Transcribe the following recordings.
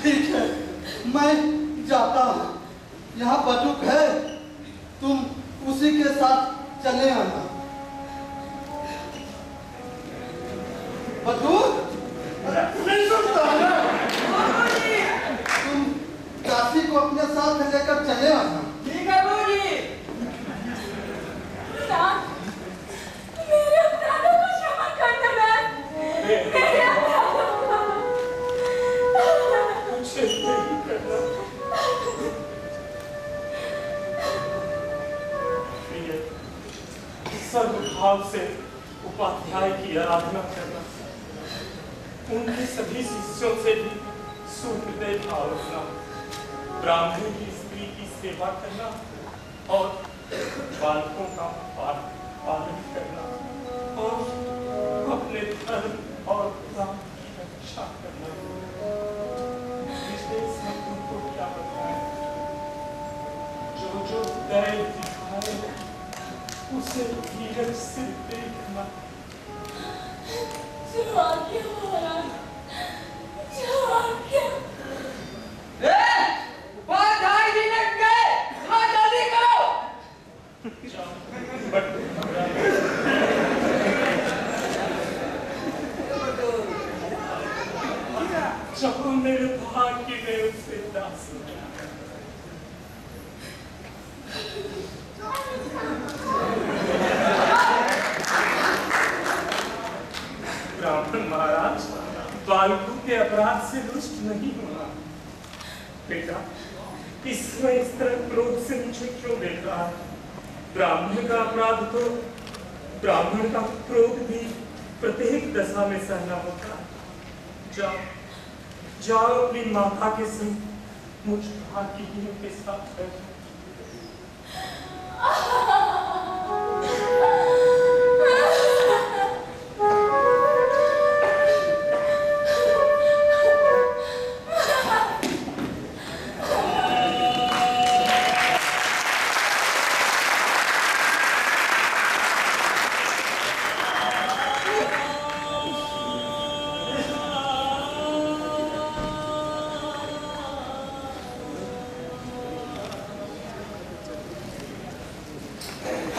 ठीक है, मैं जाता हूँ। यहाँ बटुक है, तुम उसी के साथ चले आना। बटुक, नहीं सुनता है ना? तुम काशी को अपने साथ लेकर चले आना। ठीक है बाबूजी। मेरे अपराधों को क्षमा करना मैं। मेरे सर्वभाव से उपाध्याय की आराधना करना, उनके सभी शिष्यों से भी सुहृदय भाव रखना, ब्राह्मण की स्त्री की सेवा करना और बालकों का पालन करना और अपने धर्म और प्राण की रक्षा करना। विशेष में तुमको क्या बताएं? जो दया दिखाए उसे धीरज से देखना। जो आज्ञा महाराज, जो आज्ञा। उपाध्याय जी लग गए, हाँ जल्दी करो। जब मेरे भाग्य में उसे दास ब्राह्मण महाराज, बालकों के अपराध से रुष्ट नहीं होना। बेटा, इसमें इस तरह क्रोध से मुझे क्यों देख रहा है? ब्राह्मण का अपराध तो ब्राह्मण का क्रोध भी प्रत्येक दशा में सहना होता है। जाओ अपनी माता के संग मुझ भाग्यहीनों के साथ बैठो।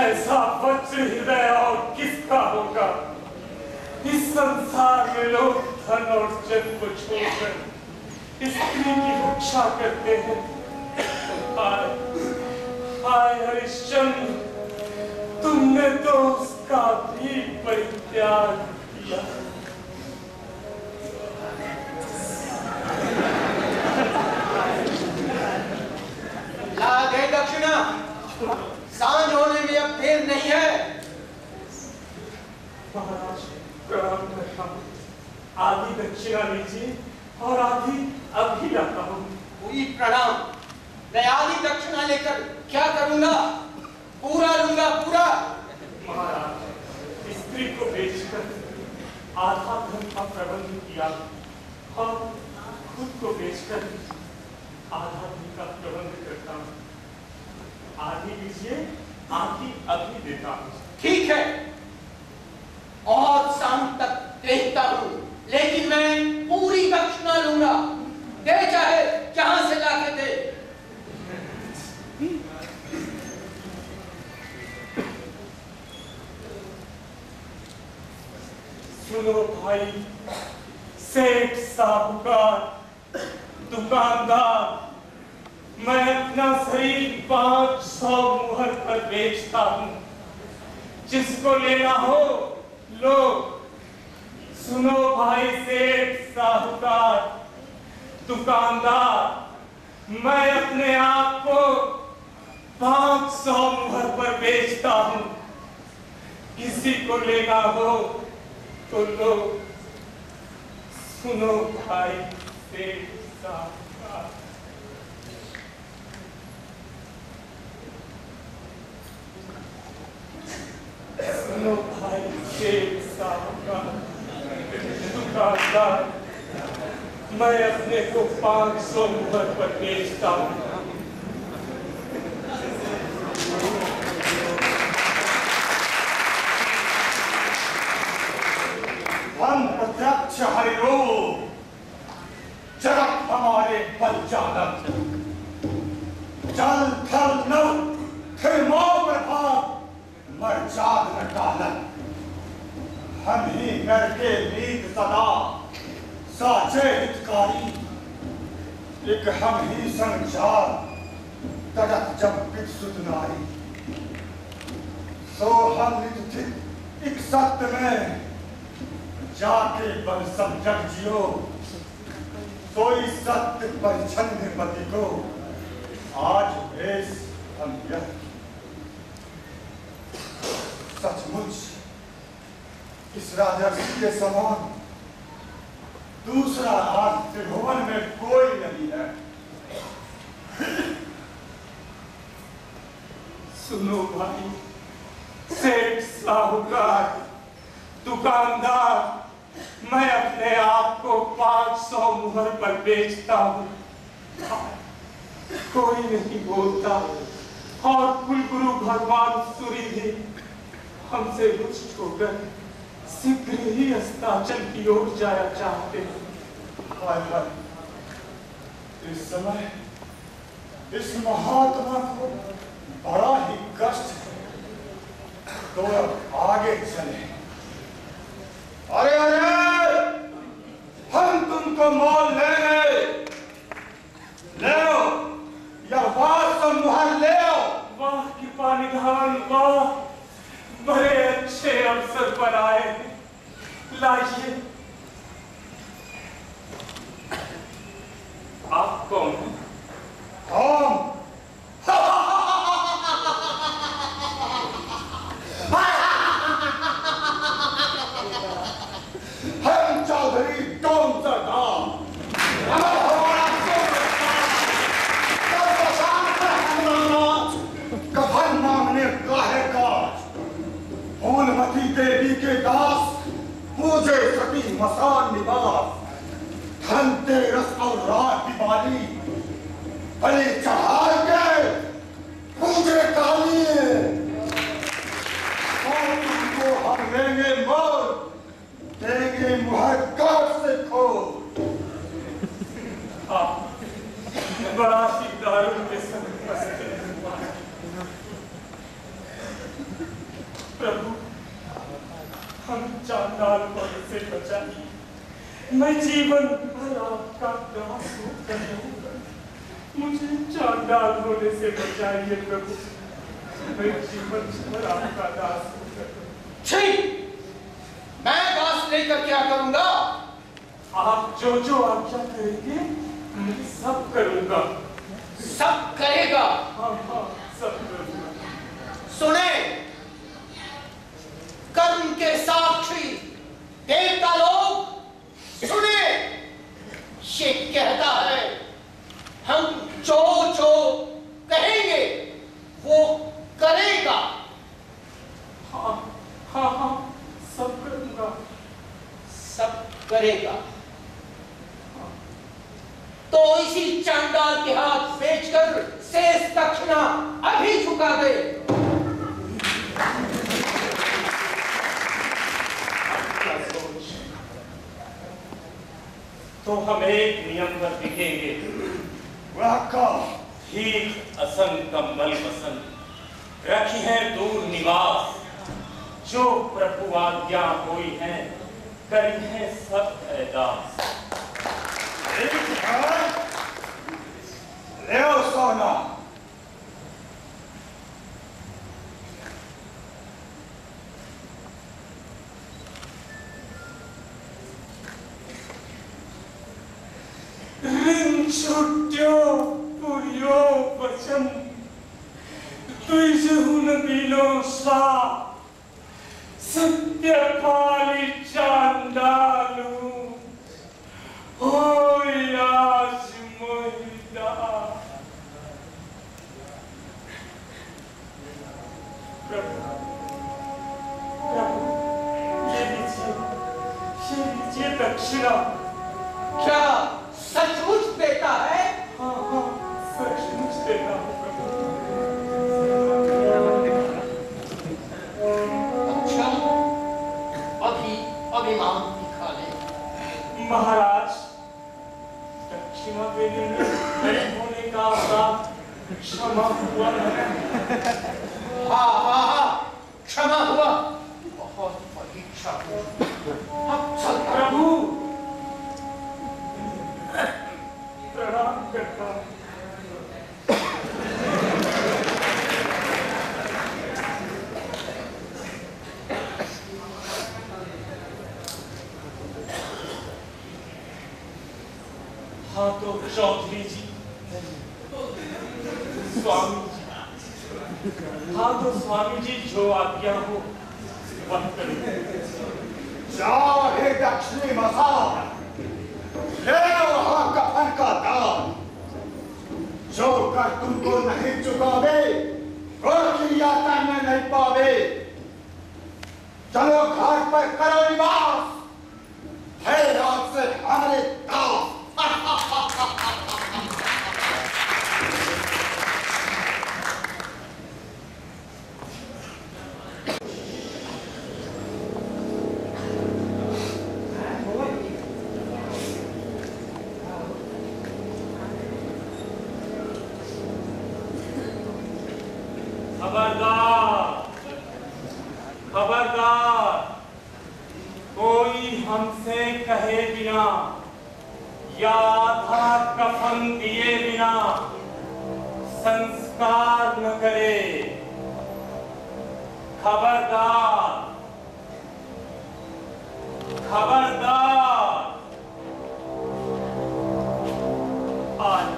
ऐसा वज्र हृदय और किसका होगा? इस संसार में लोग धन और जन को छोड़कर स्त्री की रक्षा करते हैं। हाय हरिश्चंद्र, तुमने तो उसका भी परित्याग किया। ला दे दक्षिणा, सांझ होने में अब देर नहीं है। महाराज प्रणाम करता हूँ। आधी दक्षिणा लीजिए और आधी अभी लाता हूँ। पूरी प्रणाम। मैं आधी दक्षिणा लेकर क्या करूंगा? पूरा लूंगा, पूरा। महाराज, स्त्री को बेचकर आधा धन का प्रबंध किया और खुद को बेचकर आधा धन का प्रबंध करता हूँ। आधी लीजिए, आधी अभी देता हूँ। ठीक है, और शाम तक देखता हूँ, लेकिन मैं पूरी दक्षिणा लूंगा। दे चाहे जहां से लाके दे। सुनो भाई, सेठ, साहूकार, दुकानदार, मैं अपना शरीर 500 मुहर पर बेचता हूँ। जिसको लेना हो लो। सुनो भाई सेठ, साहूकार, दुकानदार, मैं अपने आप को 500 मुहर पर बेचता हूँ। किसी को लेना हो तो लो। सुनो भाई सेठ, साहूकार। सुनो भाई सेठ, साहूकार, दुकानदार, मैं अपने को 500 मुहर पर बेचता हूँ। अजय हितकारी एक हम ही संचार तड़क जब विकसुत नारी सो हम निथित एक सत्य में जाके बल सब जग जियो सोई सत्य परिछन्न पति को आज भेष हम यह सचमुच इस राजर्षि के समान दूसरा आज त्रिभुवन में कोई नहीं है। सुनो भाई, सेठ साहूकार दुकानदार, मैं अपने आप को 500 मुहर पर बेचता हूँ। कोई नहीं बोलता और कुलगुरु भगवान सूरी भी हमसे रुष्ट होकर शीघ्र ही अस्ताचल की ओर जाया चाहते हैं। इस समय इस महात्मा को बड़ा ही कष्ट है, तो अब आगे चले। अरे अरे हम तुमको मोल लेंगे, ले लो या मुहर ले लो। वाह कृपा निधान, वाह बड़े अच्छे अवसर पर आए। लाइए। आप कौन? हम चौधरी टोम सरदार कफन मांगने काहे काज फूलमती देवी के दास पूजे सती मसान निवास धनतेरस और रात दिवाली बलि चढ़ा के पूजे काली और तुमको हम लेंगे मोल देंगे मुहर काट से खो। बड़ा ही दारुण के संग फंसते। प्रभु हम चांडाल होने से बचाइए। मैं जीवन भर आपका दास होकर रहूंगा। मुझे चांडाल होने से बचाइए प्रभु। मैं जीवन भर आपका दास होकर रहूंगा। ठीक, मैं दास लेकर क्या करूंगा? आप जो जो आज्ञा करेंगे मैं सब करूंगा। सब करेगा? हाँ हाँ, सब करूंगा। सुने, कर्म के साक्षी देवता लोग सुने, ये कहता है हम जो जो कहेंगे वो करेगा। हाँ हाँ हाँ, सब करूंगा। सब करेगा तो इसी चांडाल के हाथ बेचकर शेष दक्षिणा अभी चुका दे। तो हम एक नियम पर लिखेंगे, वह का ठीक असंग कम्बल बसंग रखी है दूर निवास, जो प्रभु आज्ञा कोई है करी है सब दास। ले सोना छुट्यो पुरियो वचन तुझहुन बिनो सा सत्य पाली चांडालू होय आज मोहिदा। प्रभु प्रभु ये लीजिए दक्षिणा। क्या सचमुच देता है? हाँ हाँ, सचमुच देता हूँ प्रभु। अच्छा, अभी मांग दिखा ले। महाराज, दक्षिणा देने में गरीब होने का अपराध क्षमा हुआ है। हाँ हाँ हाँ, क्षमा हुआ। बहुत बड़ी क्षमा। अब चल प्रभु, प्रणाम करता हूँ। हाँ तो चौधरी जी, स्वामी जी, हाँ तो स्वामी जी जो आज्ञा हो वह करें। जाओ हे दक्षिणी मसान, ले वहां कफन का दान। जो कर तुमको नहीं चुकावे वो क्रिया करने नहीं पावे। चलो घाट पर करो निवास, है रात से हमारे दास। खबरदार, खबरदार, कोई हमसे कहे बिना या आधा कफन दिए बिना संस्कार न करे। खबरदार, खबरदार। आज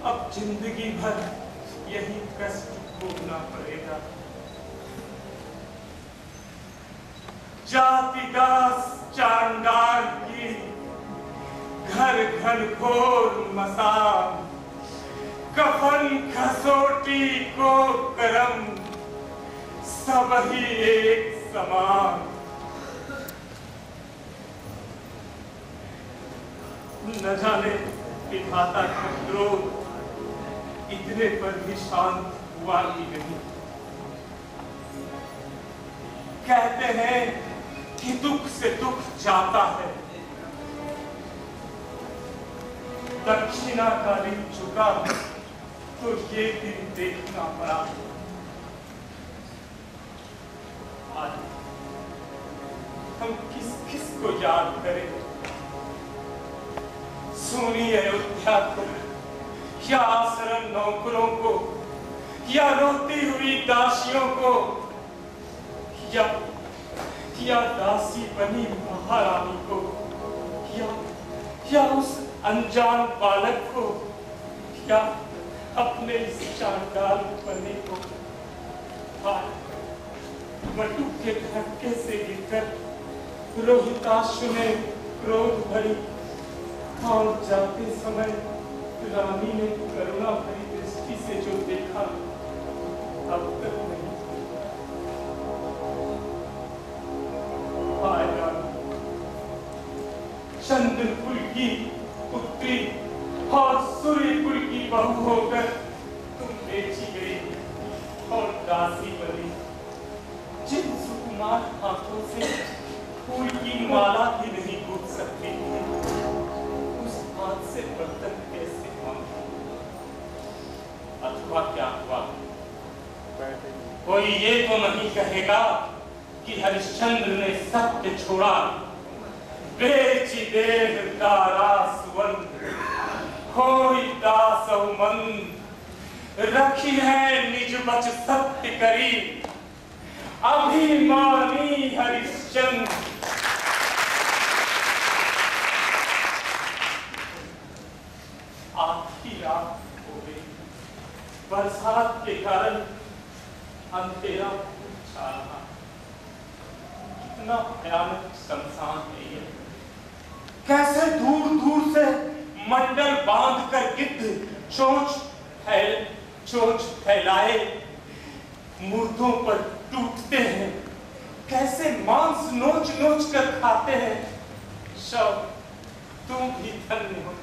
अब जिंदगी भर यही कष्ट भोगना पड़ेगा। जातिदास चांडाल की घर घर घोर मसान, कफन खसोटी को करम सब ही एक समान। न जाने विधाता का क्रोध इतने पर भी शांत हुआ ही नहीं। कहते हैं कि दुख से दुख जाता है। दक्षिणा का ऋण चुका तो ये दिन देखना पड़ा। आज हम किस किस को याद करें? सोनी अयोध्या को या आश्रम नौकरों को या रोती हुई दासियों को या दासी बनी महारानी को या उस अनजान बालक को या अपने इस चांडाल पने को। मटू के धक्के से गिरकर रोहिताश्व ने क्रोध भरी और जाते समय रानी ने करुणा भरी दृष्टि से जो देखा अब तक नहीं। चंद्रकुल की पुत्री और सूर्यकुल की बहू होकर तुम बेची गई और दासी बनी। जिन सुकुमार हाथों से फूल की माला भी नहीं गूंथ सकती थी, उस हाथ से बर्तन कैसे अथवा क्या हुआ? कोई ये तो नहीं कहेगा कि हरिश्चंद्र ने सत्य छोड़ा, बेची देह दारा सुवन, कोई दासौ मन, रखी है निज बच सत्य करी, अभिमानी हरिश्चंद्र। आधी रात हो गई, बरसात के कारण अंधेरा छा रहा। कितना भयानक शमशान है ये। कैसे दूर दूर से मंडल बांधकर गिद्ध चोंच फैलाए मुर्दों पर टूटते हैं। कैसे मांस नोच नोच कर खाते हैं। शव तुम भी धन्य हो।